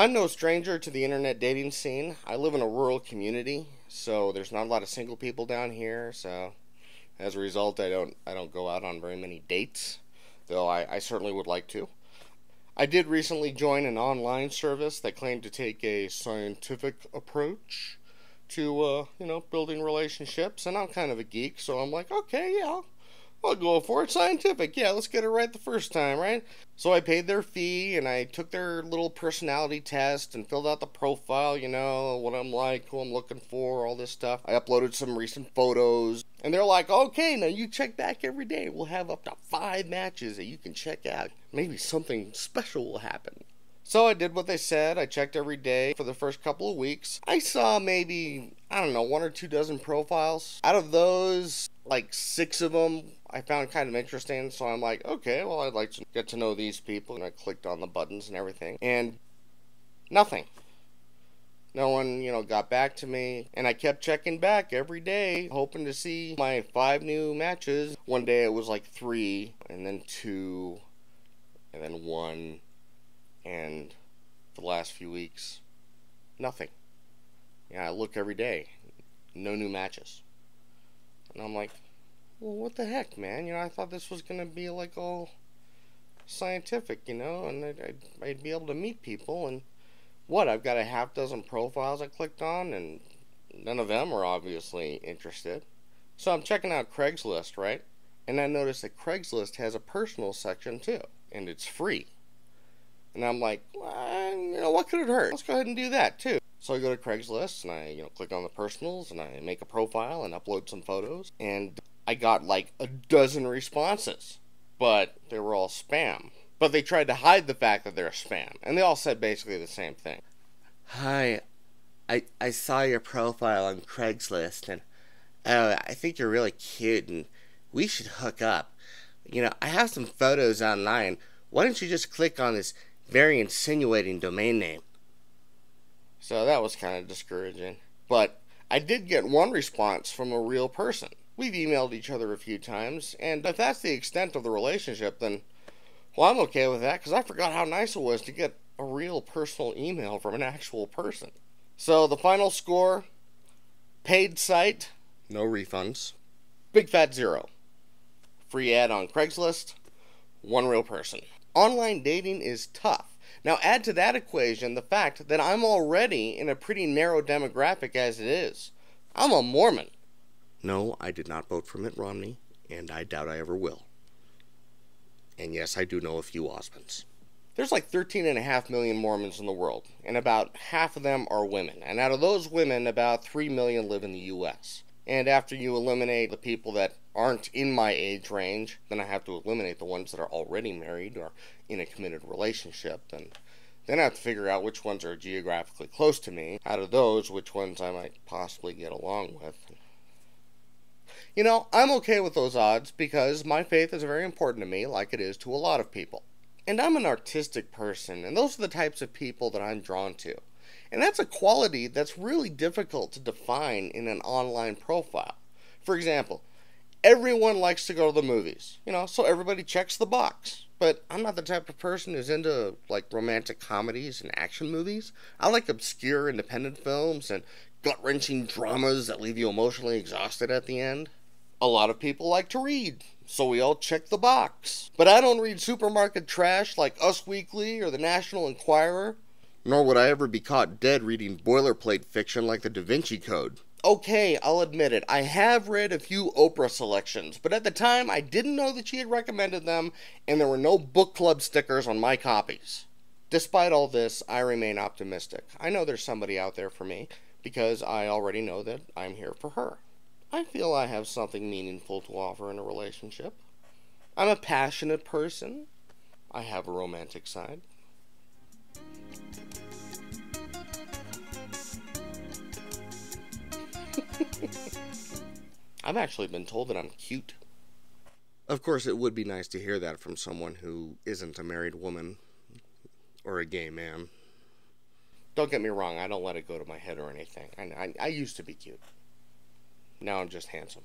I'm no stranger to the internet dating scene. I live in a rural community, so there's not a lot of single people down here, so as a result I don't go out on very many dates, though I certainly would like to. I did recently join an online service that claimed to take a scientific approach to building relationships, and I'm kind of a geek, so I'm like, okay, yeah, I'll go for it. Scientific, yeah, let's get it right the first time, right? So I paid their fee and I took their little personality test and filled out the profile, what I'm like, who I'm looking for, all this stuff. I uploaded some recent photos and they're like, okay, now you check back every day. We'll have up to 5 matches that you can check out. Maybe something special will happen. So I did what they said. I checked every day for the first couple of weeks. I saw maybe, I don't know, 1 or 2 dozen profiles. Out of those, like 6 of them I found kind of interesting. So I'm like, okay, well, I'd like to get to know these people. And I clicked on the buttons and everything. And nothing. No one, got back to me. And I kept checking back every day, hoping to see my 5 new matches. One day it was like 3, and then 2, and then 1. And the last few weeks, nothing. Yeah, I look every day. No new matches. And I'm like, well, what the heck, man? I thought this was going to be like all scientific, and I'd be able to meet people. And what? I've got a half-dozen profiles I clicked on, and none of them are obviously interested. So I'm checking out Craigslist, right? And I noticed that Craigslist has a personal section too, and it's free. And I'm like, well, what could it hurt? Let's go ahead and do that too. So I go to Craigslist and I, click on the personals and I make a profile and upload some photos. And I got like a dozen responses, but they were all spam. But they tried to hide the fact that they're spam. And they all said basically the same thing. Hi, I saw your profile on Craigslist and I think you're really cute and we should hook up. I have some photos online. Why don't you just click on this very insinuating domain name? So that was kind of discouraging. But I did get one response from a real person. We've emailed each other a few times, and if that's the extent of the relationship, then, well, I'm okay with that, because I forgot how nice it was to get a real personal email from an actual person. So the final score, paid site, no refunds. Big fat 0. Free ad on Craigslist, 1 real person. Online dating is tough. Now add to that equation the fact that I'm already in a pretty narrow demographic as it is. I'm a Mormon. No, I did not vote for Mitt Romney, and I doubt I ever will. And yes, I do know a few Osmonds. There's like 13.5 million Mormons in the world, and about half of them are women. And out of those women, about 3 million live in the U.S. And after you eliminate the people that aren't in my age range, then I have to eliminate the ones that are already married or in a committed relationship. Then I have to figure out which ones are geographically close to me. Out of those, which ones I might possibly get along with. I'm okay with those odds because my faith is very important to me, like it is to a lot of people. And I'm an artistic person, and those are the types of people that I'm drawn to. And that's a quality that's really difficult to define in an online profile. For example, everyone likes to go to the movies, so everybody checks the box. But I'm not the type of person who's into, like, romantic comedies and action movies. I like obscure independent films and gut-wrenching dramas that leave you emotionally exhausted at the end. A lot of people like to read, so we all check the box. But I don't read supermarket trash like Us Weekly or the National Enquirer. Nor would I ever be caught dead reading boilerplate fiction like the Da Vinci Code. Okay, I'll admit it, I have read a few Oprah selections, but at the time I didn't know that she had recommended them, and there were no book club stickers on my copies. Despite all this, I remain optimistic. I know there's somebody out there for me, because I already know that I'm here for her. I feel I have something meaningful to offer in a relationship. I'm a passionate person. I have a romantic side. I've actually been told that I'm cute. Of course, it would be nice to hear that from someone who isn't a married woman or a gay man. Don't get me wrong, I don't let it go to my head or anything. I used to be cute. Now I'm just handsome.